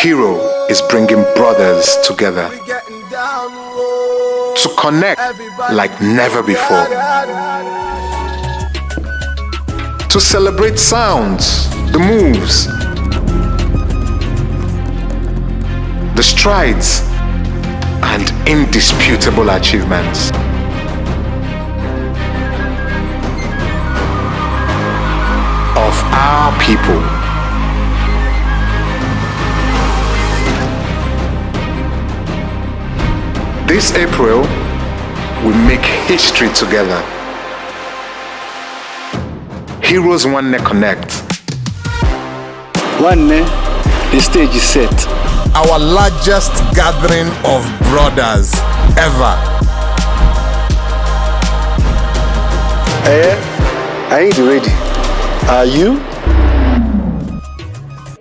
Hero is bringing brothers together to connect like never before, to celebrate sounds, the moves, the strides, and indisputable achievements. Of our people. This April, we make history together. Heroes Nwanne Connect. Nwanne, the stage is set. Our largest gathering of brothers ever. I ain't ready. Are you?